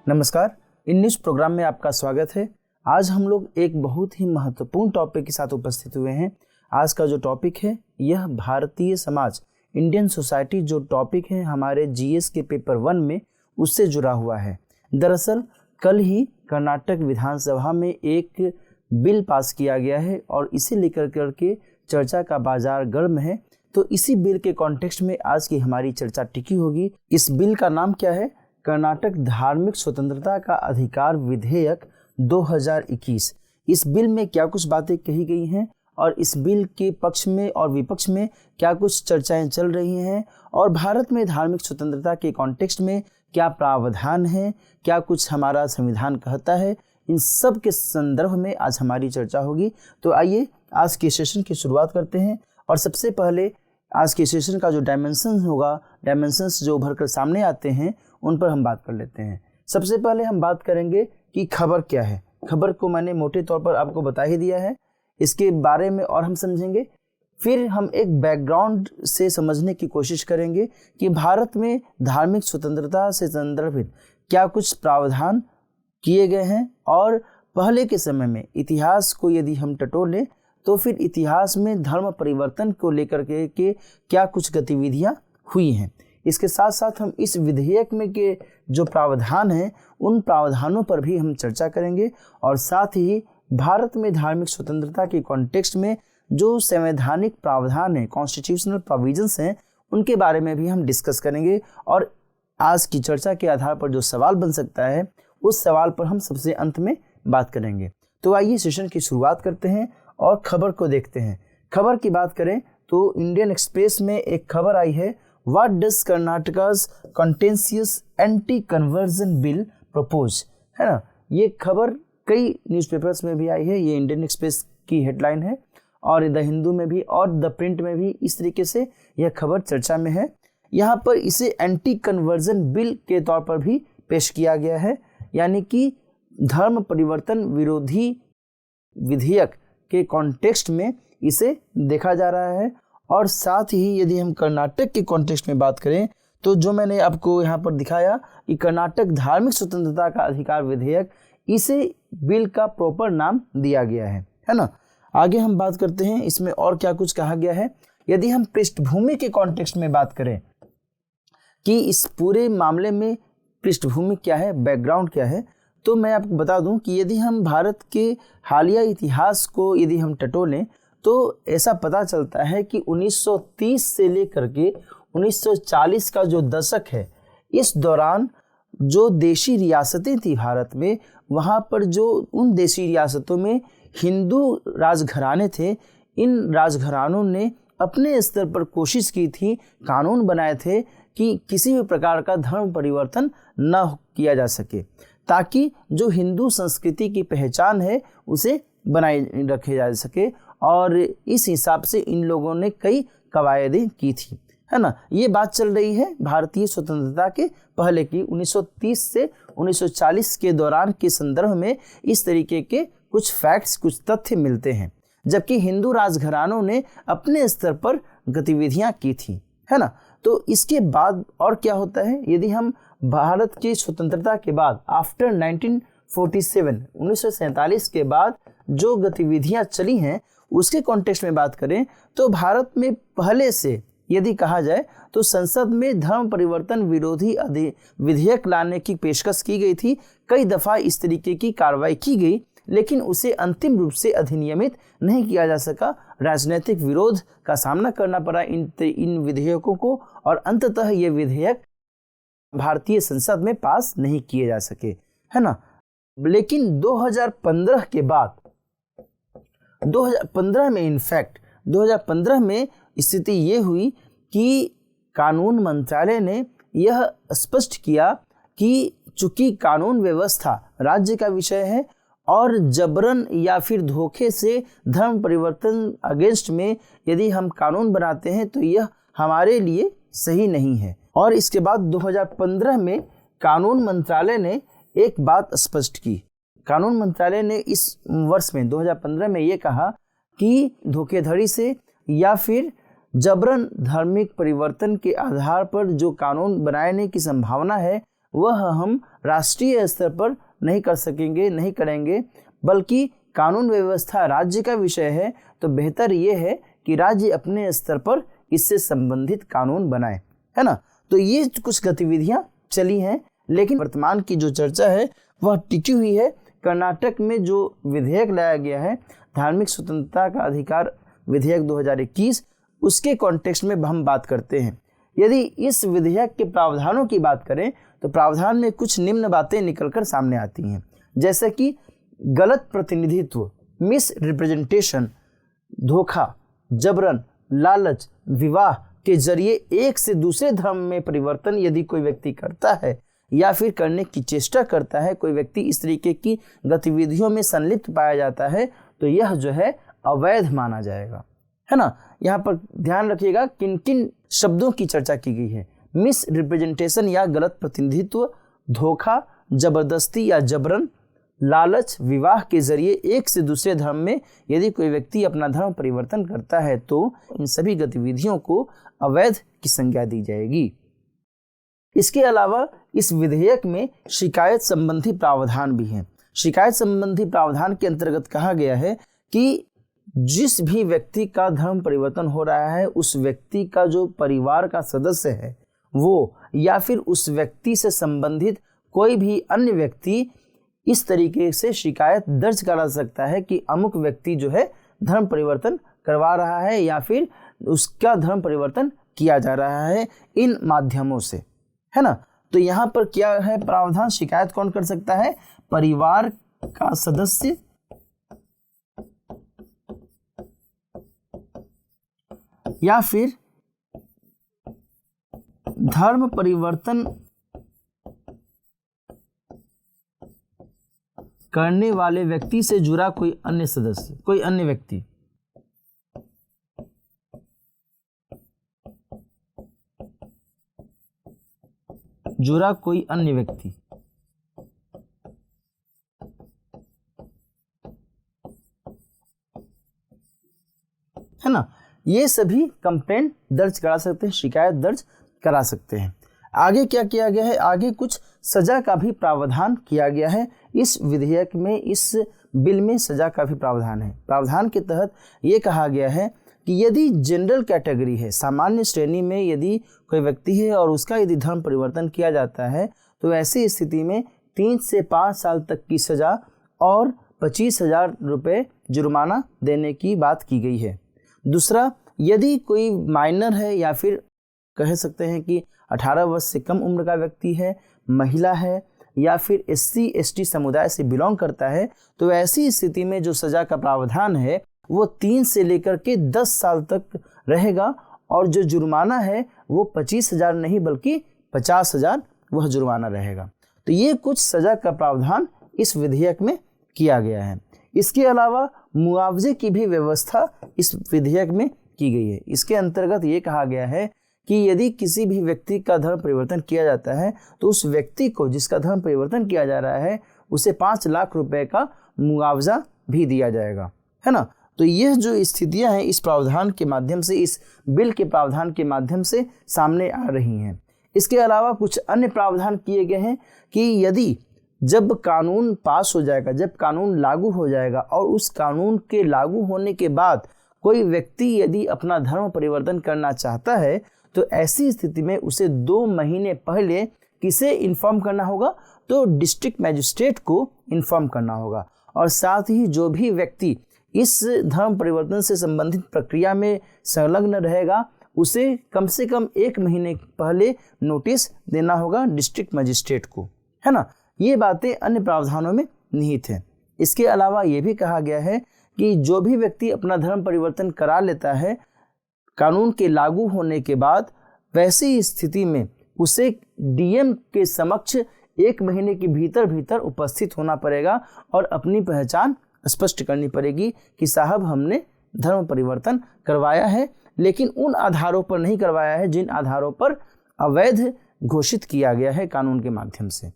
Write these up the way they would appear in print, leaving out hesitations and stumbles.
नमस्कार। In news programme में आपका स्वागत है। आज हम लोग एक बहुत ही महत्वपूर्ण टॉपिक के साथ उपस्थित हुए हैं। आज का जो टॉपिक है यह भारतीय समाज, इंडियन सोसाइटी जो टॉपिक है हमारे जीएस के पेपर 1 में उससे जुड़ा हुआ है। दरअसल कल ही कर्नाटक विधानसभा में एक बिल पास किया गया है और इसे लेकर करके चर्चा का बाजार गर्म है। तो इसी बिल के कॉन्टेक्स्ट में आज की हमारी चर्चा टिकी होगी। इस बिल का नाम क्या है? कर्नाटक धार्मिक स्वतंत्रता का अधिकार विधेयक 2021। इस बिल में क्या कुछ बातें कही गई हैं और इस बिल के पक्ष में और विपक्ष में क्या कुछ चर्चाएं चल रही हैं और भारत में धार्मिक स्वतंत्रता के कॉन्टेक्स्ट में क्या प्रावधान है, क्या कुछ हमारा संविधान कहता है, इन सब के संदर्भ में आज हमारी चर्चा होगी। तो आइए आज के सेशन की शुरुआत करते हैं और सबसे पहले आज के सेशन का जो डायमेंशंस होगा, डायमेंशंस जो उभर कर सामने आते हैं उन पर हम बात कर लेते हैं। सबसे पहले हम बात करेंगे कि खबर क्या है। खबर को मैंने मोटे तौर पर आपको बता ही दिया है, इसके बारे में और हम समझेंगे। फिर हम एक बैकग्राउंड से समझने की कोशिश करेंगे कि भारत में धार्मिक स्वतंत्रता से संदर्भित क्या कुछ प्रावधान किए गए हैं और पहले के समय में इतिहास को यदि हम टटोलें तो फिर इतिहास में धर्म परिवर्तन को लेकर के क्या कुछ गतिविधियां हुई हैं। इसके साथ साथ हम इस विधेयक में के जो प्रावधान हैं उन प्रावधानों पर भी हम चर्चा करेंगे और साथ ही भारत में धार्मिक स्वतंत्रता के कॉन्टेक्स्ट में जो संवैधानिक प्रावधान है, कॉन्स्टिट्यूशनल प्रोविजंस हैं, उनके बारे में भी हम डिस्कस करेंगे और आज की चर्चा के आधार पर जो सवाल बन सकता है उस सवाल पर हम सबसे अंत में बात करेंगे। तो आइए सेशन की शुरुआत करते हैं और खबर को देखते हैं। खबर की बात करें तो इंडियन एक्सप्रेस में एक खबर आई है, what does Karnataka's contentious anti conversion bill propose, है ना। ये खबर कई न्यूज़पेपर्स में भी आई है, ये इंडियन एक्सप्रेस की हेडलाइन है और द हिंदू में भी और द प्रिंट में भी इस तरीके से यह खबर चर्चा में है। यहाँ पर इसे एंटी कन्वर्जन बिल के तौर पर भी पेश किया गया है, यानी कि धर्म परिवर्तन विरोधी विधेयक के कॉन्टेक्स्ट में इसे देखा जा रहा है। और साथ ही यदि हम कर्नाटक के कॉन्टेक्स्ट में बात करें तो जो मैंने आपको यहाँ पर दिखाया कि कर्नाटक धार्मिक स्वतंत्रता का अधिकार विधेयक, इसे बिल का प्रॉपर नाम दिया गया है ना। आगे हम बात करते हैं इसमें और क्या कुछ कहा गया है। यदि हम पृष्ठभूमि के कॉन्टेक्स्ट में बात करें कि इस पूरे मामले में पृष्ठभूमि क्या है, बैकग्राउंड क्या है, तो मैं आपको बता दूं कि यदि हम भारत के हालिया इतिहास को यदि हम टटोलें तो ऐसा पता चलता है कि 1930 से लेकर के 1940 का जो दशक है, इस दौरान जो देशी रियासतें थी भारत में, वहाँ पर जो उन देशी रियासतों में हिंदू राजघराने थे, इन राजघरानों ने अपने स्तर पर कोशिश की थी, कानून बनाए थे कि किसी भी प्रकार का धर्म परिवर्तन न किया जा सके, ताकि जो हिंदू संस्कृति की पहचान है उसे बनाए रखे जा सके। और इस हिसाब से इन लोगों ने कई कवायदें की थी, है ना। ये बात चल रही है भारतीय स्वतंत्रता के पहले की, 1930 से 1940 के दौरान के संदर्भ में इस तरीके के कुछ फैक्ट्स, कुछ तथ्य मिलते हैं, जबकि हिंदू राजघरानों ने अपने स्तर पर गतिविधियां की थी, है ना। तो इसके बाद और क्या होता है, यदि हम भारत की स्वतंत्रता के बाद आफ्टर 1947 के बाद जो गतिविधियां चली हैं उसके कॉन्टेक्स्ट में बात करें तो भारत में पहले से यदि कहा जाए तो संसद में धर्म परिवर्तन विरोधी विधेयक लाने की पेशकश की गई थी। कई दफ़ा इस तरीके की कार्रवाई की गई, लेकिन उसे अंतिम रूप से अधिनियमित नहीं किया जा सका। राजनीतिक विरोध का सामना करना पड़ा इन विधेयकों को और अंततः ये विधेयक भारतीय संसद में पास नहीं किए जा सके, है ना। लेकिन 2015 के बाद 2015 में इनफैक्ट 2015 में स्थिति ये हुई कि कानून मंत्रालय ने यह स्पष्ट किया कि चूंकि कानून व्यवस्था राज्य का विषय है और जबरन या फिर धोखे से धर्म परिवर्तन अगेंस्ट में यदि हम कानून बनाते हैं तो यह हमारे लिए सही नहीं है। और इसके बाद 2015 में कानून मंत्रालय ने एक बात स्पष्ट की। कानून मंत्रालय ने इस वर्ष में 2015 में ये कहा कि धोखेधड़ी से या फिर जबरन धार्मिक परिवर्तन के आधार पर जो कानून बनाने की संभावना है वह हम राष्ट्रीय स्तर पर नहीं कर सकेंगे, नहीं करेंगे, बल्कि कानून व्यवस्था राज्य का विषय है। तो बेहतर ये है कि राज्य अपने स्तर पर इससे संबंधित कानून बनाए, है ना। तो ये कुछ गतिविधियां चली हैं, लेकिन वर्तमान की जो चर्चा है वह टिकी हुई है कर्नाटक में जो विधेयक लाया गया है, धार्मिक स्वतंत्रता का अधिकार विधेयक 2021, उसके कॉन्टेक्स्ट में हम बात करते हैं। यदि इस विधेयक के प्रावधानों की बात करें तो प्रावधान में कुछ निम्न बातें निकलकर सामने आती हैं, जैसे कि गलत प्रतिनिधित्व, मिस रिप्रेजेंटेशन, धोखा, जबरन, लालच, विवाह के जरिए एक से दूसरे धर्म में परिवर्तन यदि कोई व्यक्ति करता है या फिर करने की चेष्टा करता है, कोई व्यक्ति इस तरीके की गतिविधियों में संलिप्त पाया जाता है, तो यह जो है अवैध माना जाएगा, है ना। यहाँ पर ध्यान रखिएगा किन किन शब्दों की चर्चा की गई है। मिस रिप्रेजेंटेशन या गलत प्रतिनिधित्व, धोखा, जबरदस्ती या जबरन, लालच, विवाह के जरिए एक से दूसरे धर्म में यदि कोई व्यक्ति अपना धर्म परिवर्तन करता है तो इन सभी गतिविधियों को अवैध की संज्ञा दी जाएगी। इसके अलावा इस विधेयक में शिकायत संबंधी प्रावधान भी हैं। शिकायत संबंधी प्रावधान के अंतर्गत कहा गया है कि जिस भी व्यक्ति का धर्म परिवर्तन हो रहा है, उस व्यक्ति का जो परिवार का सदस्य है वो या फिर उस व्यक्ति से संबंधित कोई भी अन्य व्यक्ति इस तरीके से शिकायत दर्ज करा सकता है कि अमुक व्यक्ति जो है धर्म परिवर्तन करवा रहा है या फिर उसका धर्म परिवर्तन किया जा रहा है इन माध्यमों से, है ना। तो यहाँ पर क्या है प्रावधान, शिकायत कौन कर सकता है, परिवार का सदस्य या फिर धर्म परिवर्तन करने वाले व्यक्ति से जुड़ा कोई अन्य सदस्य, कोई अन्य व्यक्ति। जुड़ा कोई अन्य व्यक्ति, है ना। ये सभी कंप्लेंट दर्ज करा सकते हैं, शिकायत दर्ज करा सकते हैं। आगे क्या किया गया है, आगे कुछ सजा का भी प्रावधान किया गया है इस विधेयक में। इस बिल में सजा का भी प्रावधान है। प्रावधान के तहत ये कहा गया है कि यदि जनरल कैटेगरी है, सामान्य श्रेणी में यदि कोई व्यक्ति है और उसका यदि धर्म परिवर्तन किया जाता है तो ऐसी स्थिति में 3 से 5 साल तक की सजा और 25,000 रुपये जुर्माना देने की बात की गई है। दूसरा, यदि कोई माइनर है या फिर कह सकते हैं कि 18 वर्ष से कम उम्र का व्यक्ति है, महिला है या फिर SC ST समुदाय से बिलोंग करता है, तो ऐसी स्थिति में जो सजा का प्रावधान है वो 3 से लेकर के 10 साल तक रहेगा और जो जुर्माना है वो 25,000 नहीं बल्कि 50,000 वह जुर्माना रहेगा। तो ये कुछ सजा का प्रावधान इस विधेयक में किया गया है। इसके अलावा मुआवजे की भी व्यवस्था इस विधेयक में की गई है। इसके अंतर्गत ये कहा गया है कि यदि किसी भी व्यक्ति का धर्म परिवर्तन किया जाता है तो उस व्यक्ति को जिसका धर्म परिवर्तन किया जा रहा है उसे 5 लाख रुपए का मुआवजा भी दिया जाएगा, है ना। तो यह जो स्थितियां हैं इस प्रावधान के माध्यम से, इस बिल के प्रावधान के माध्यम से सामने आ रही हैं। इसके अलावा कुछ अन्य प्रावधान किए गए हैं कि यदि जब कानून पास हो जाएगा, जब कानून लागू हो जाएगा और उस कानून के लागू होने के बाद कोई व्यक्ति यदि अपना धर्म परिवर्तन करना चाहता है तो ऐसी स्थिति में उसे 2 महीने पहले किसे इन्फॉर्म करना होगा, तो डिस्ट्रिक्ट मैजिस्ट्रेट को इन्फॉर्म करना होगा। और साथ ही जो भी व्यक्ति इस धर्म परिवर्तन से संबंधित प्रक्रिया में संलग्न रहेगा उसे कम से कम 1 महीने पहले नोटिस देना होगा डिस्ट्रिक्ट मजिस्ट्रेट को, है ना। ये बातें अन्य प्रावधानों में निहित हैं। इसके अलावा ये भी कहा गया है कि जो भी व्यक्ति अपना धर्म परिवर्तन करा लेता है कानून के लागू होने के बाद, वैसी स्थिति में उसे DM के समक्ष 1 महीने के भीतर उपस्थित होना पड़ेगा और अपनी पहचान स्पष्ट करनी पड़ेगी कि साहब हमने धर्म परिवर्तन करवाया है, लेकिन उन आधारों पर नहीं करवाया है जिन आधारों पर अवैध घोषित किया गया है कानून के माध्यम से,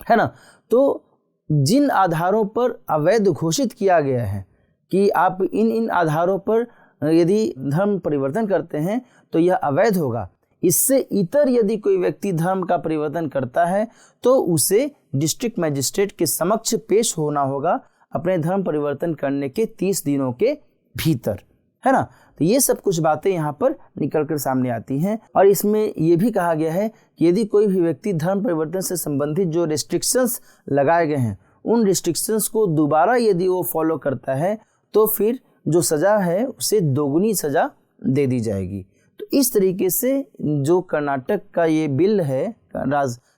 है ना। तो जिन आधारों पर अवैध घोषित किया गया है कि आप इन आधारों पर यदि धर्म परिवर्तन करते हैं तो यह अवैध होगा, इससे इतर यदि कोई व्यक्ति धर्म का परिवर्तन करता है तो उसे डिस्ट्रिक्ट मजिस्ट्रेट के समक्ष पेश होना होगा अपने धर्म परिवर्तन करने के 30 दिनों के भीतर, है ना। तो ये सब कुछ बातें यहाँ पर निकल कर सामने आती हैं। और इसमें ये भी कहा गया है कि यदि कोई भी व्यक्ति धर्म परिवर्तन से संबंधित जो रिस्ट्रिक्शंस लगाए गए हैं उन रिस्ट्रिक्शंस को दोबारा यदि वो फॉलो करता है तो फिर जो सज़ा है उसे दोगुनी सज़ा दे दी जाएगी। तो इस तरीके से जो कर्नाटक का ये बिल है,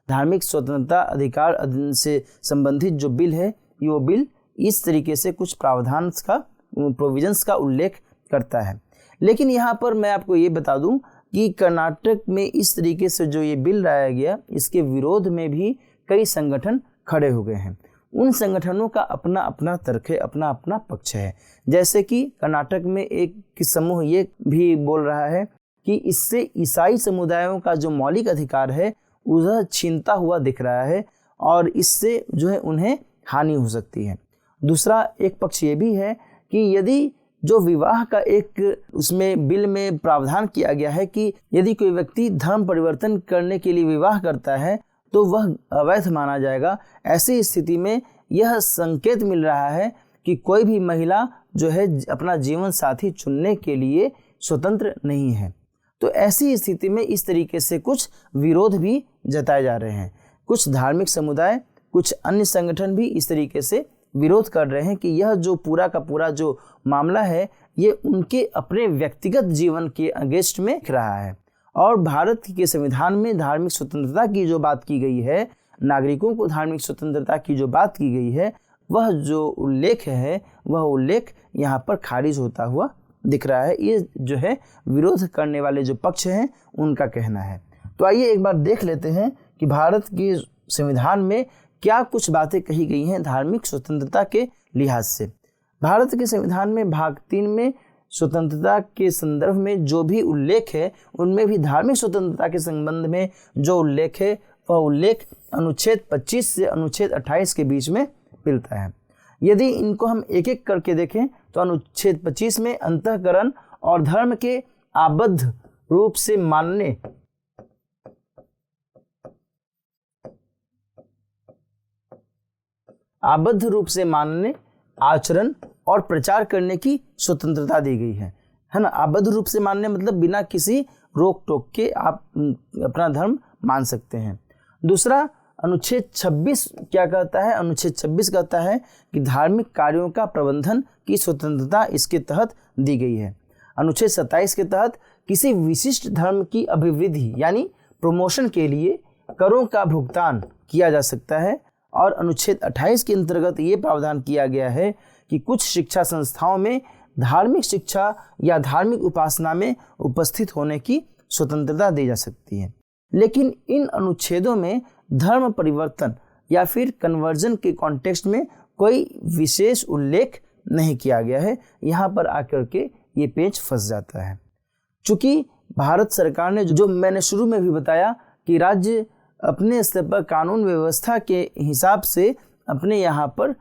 धार्मिक स्वतंत्रता अधिकार अधिनियम से संबंधित जो बिल है, ये वो बिल इस तरीके से कुछ प्रावधान का प्रोविजंस का उल्लेख करता है। लेकिन यहाँ पर मैं आपको ये बता दूं कि कर्नाटक में इस तरीके से जो ये बिल लाया गया, इसके विरोध में भी कई संगठन खड़े हो गए हैं। उन संगठनों का अपना अपना तर्क है, अपना अपना पक्ष है। जैसे कि कर्नाटक में एक समूह ये भी बोल रहा है कि इससे ईसाई समुदायों का जो मौलिक अधिकार है वह छीनता हुआ दिख रहा है और इससे जो है उन्हें हानि हो सकती है। दूसरा एक पक्ष ये भी है कि यदि जो विवाह का एक उसमें बिल में प्रावधान किया गया है कि यदि कोई व्यक्ति धर्म परिवर्तन करने के लिए विवाह करता है तो वह अवैध माना जाएगा। ऐसी स्थिति में यह संकेत मिल रहा है कि कोई भी महिला जो है अपना जीवन साथी चुनने के लिए स्वतंत्र नहीं है। तो ऐसी स्थिति में इस तरीके से कुछ विरोध भी जताए जा रहे हैं। कुछ धार्मिक समुदाय, कुछ अन्य संगठन भी इस तरीके से विरोध कर रहे हैं कि यह जो पूरा का पूरा जो मामला है ये उनके अपने व्यक्तिगत जीवन के अगेंस्ट में दिख रहा है। और भारत के संविधान में धार्मिक स्वतंत्रता की जो बात की गई है, नागरिकों को धार्मिक स्वतंत्रता की जो बात की गई है, वह जो उल्लेख है वह उल्लेख यहाँ पर खारिज होता हुआ दिख रहा है। ये जो है विरोध करने वाले जो पक्ष हैं उनका कहना है। तो आइए एक बार देख लेते हैं कि भारत के संविधान में क्या कुछ बातें कही गई हैं धार्मिक स्वतंत्रता के लिहाज से। भारत के संविधान में भाग 3 में स्वतंत्रता के संदर्भ में जो भी उल्लेख है उनमें भी धार्मिक स्वतंत्रता के संबंध में जो उल्लेख है वह उल्लेख अनुच्छेद 25 से अनुच्छेद 28 के बीच में मिलता है। यदि इनको हम एक एक करके देखें तो अनुच्छेद 25 में अंतःकरण और धर्म के आबद्ध रूप से मानने आचरण और प्रचार करने की स्वतंत्रता दी गई है ना। आबद्ध रूप से मानने मतलब बिना किसी रोक टोक के आप अपना धर्म मान सकते हैं। दूसरा अनुच्छेद 26 क्या कहता है? अनुच्छेद 26 कहता है कि धार्मिक कार्यों का प्रबंधन की स्वतंत्रता इसके तहत दी गई है। अनुच्छेद 27 के तहत किसी विशिष्ट धर्म की अभिवृद्धि यानी प्रमोशन के लिए करों का भुगतान किया जा सकता है। और अनुच्छेद 28 के अंतर्गत ये प्रावधान किया गया है कि कुछ शिक्षा संस्थाओं में धार्मिक शिक्षा या धार्मिक उपासना में उपस्थित होने की स्वतंत्रता दी जा सकती है। लेकिन इन अनुच्छेदों में धर्म परिवर्तन या फिर कन्वर्जन के कॉन्टेक्स्ट में कोई विशेष उल्लेख नहीं किया गया है। यहाँ पर आकर के ये पेच फंस जाता है। चूँकि भारत सरकार ने जो मैंने शुरू में भी बताया कि राज्य अपने स्तर पर कानून व्यवस्था के हिसाब से अपने यहाँ पर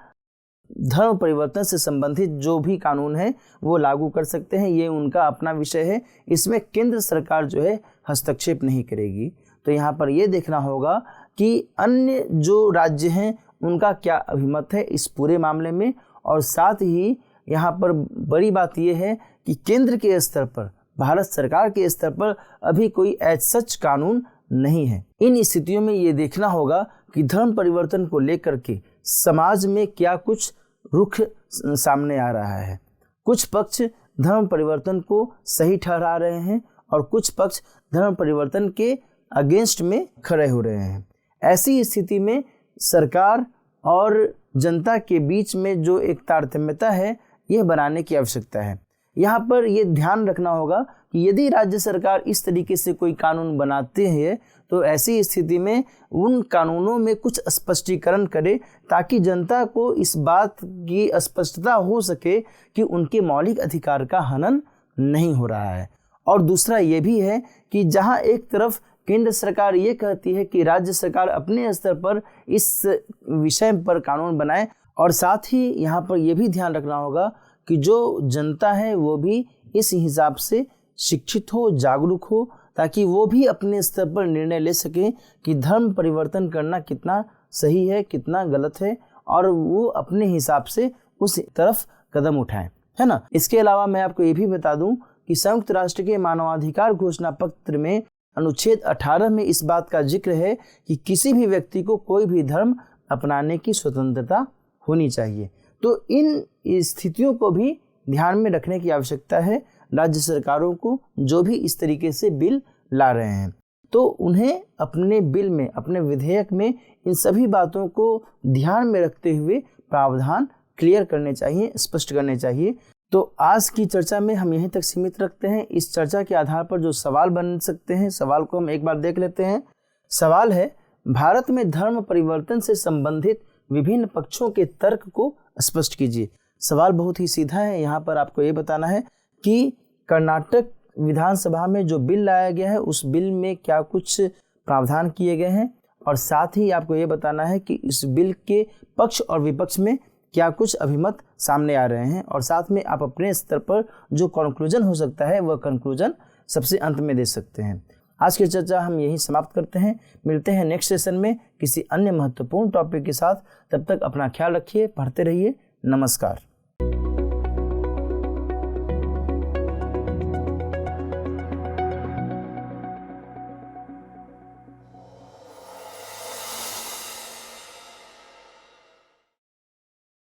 धर्म परिवर्तन से संबंधित जो भी कानून है वो लागू कर सकते हैं, ये उनका अपना विषय है। इसमें केंद्र सरकार जो है हस्तक्षेप नहीं करेगी। तो यहाँ पर ये देखना होगा कि अन्य जो राज्य हैं उनका क्या अभिमत है इस पूरे मामले में। और साथ ही यहाँ पर बड़ी बात यह है कि केंद्र के स्तर पर, भारत सरकार के स्तर पर अभी कोई एज सच कानून नहीं है। इन स्थितियों में ये देखना होगा कि धर्म परिवर्तन को लेकर के समाज में क्या कुछ रुख सामने आ रहा है। कुछ पक्ष धर्म परिवर्तन को सही ठहरा रहे हैं और कुछ पक्ष धर्म परिवर्तन के अगेंस्ट में खड़े हो रहे हैं। ऐसी स्थिति में सरकार और जनता के बीच में जो एक तारतम्यता है यह बनाने की आवश्यकता है। यहाँ पर यह ध्यान रखना होगा कि यदि राज्य सरकार इस तरीके से कोई कानून बनाते हैं तो ऐसी स्थिति में उन कानूनों में कुछ स्पष्टीकरण करे ताकि जनता को इस बात की स्पष्टता हो सके कि उनके मौलिक अधिकार का हनन नहीं हो रहा है। और दूसरा ये भी है कि जहाँ एक तरफ केंद्र सरकार ये कहती है कि राज्य सरकार अपने स्तर पर इस विषय पर कानून बनाए, और साथ ही यहाँ पर यह भी ध्यान रखना होगा कि जो जनता है वो भी इस हिसाब से शिक्षित हो, जागरूक हो, ताकि वो भी अपने स्तर पर निर्णय ले सकें कि धर्म परिवर्तन करना कितना सही है, कितना गलत है, और वो अपने हिसाब से उस तरफ कदम उठाएं, है ना। इसके अलावा मैं आपको ये भी बता दूं कि संयुक्त राष्ट्र के मानवाधिकार घोषणा पत्र में अनुच्छेद 18 में इस बात का जिक्र है कि किसी भी व्यक्ति को कोई भी धर्म अपनाने की स्वतंत्रता होनी चाहिए। तो इन स्थितियों को भी ध्यान में रखने की आवश्यकता है राज्य सरकारों को, जो भी इस तरीके से बिल ला रहे हैं। तो उन्हें अपने बिल में, अपने विधेयक में इन सभी बातों को ध्यान में रखते हुए प्रावधान क्लियर करने चाहिए, स्पष्ट करने चाहिए। तो आज की चर्चा में हम यहीं तक सीमित रखते हैं। इस चर्चा के आधार पर जो सवाल बन सकते हैं, सवाल को हम एक बार देख लेते हैं। सवाल है, भारत में धर्म परिवर्तन से संबंधित विभिन्न पक्षों के तर्क को स्पष्ट कीजिए। सवाल बहुत ही सीधा है। यहाँ पर आपको ये बताना है कि कर्नाटक विधानसभा में जो बिल लाया गया है उस बिल में क्या कुछ प्रावधान किए गए हैं, और साथ ही आपको ये बताना है कि इस बिल के पक्ष और विपक्ष में क्या कुछ अभिमत सामने आ रहे हैं, और साथ में आप अपने स्तर पर जो कंक्लूजन हो सकता है वह कंक्लूजन सबसे अंत में दे सकते हैं। आज की चर्चा हम यहीं समाप्त करते हैं। मिलते हैं नेक्स्ट सेशन में किसी अन्य महत्वपूर्ण टॉपिक के साथ। तब तक अपना ख्याल रखिए, पढ़ते रहिए। नमस्कार।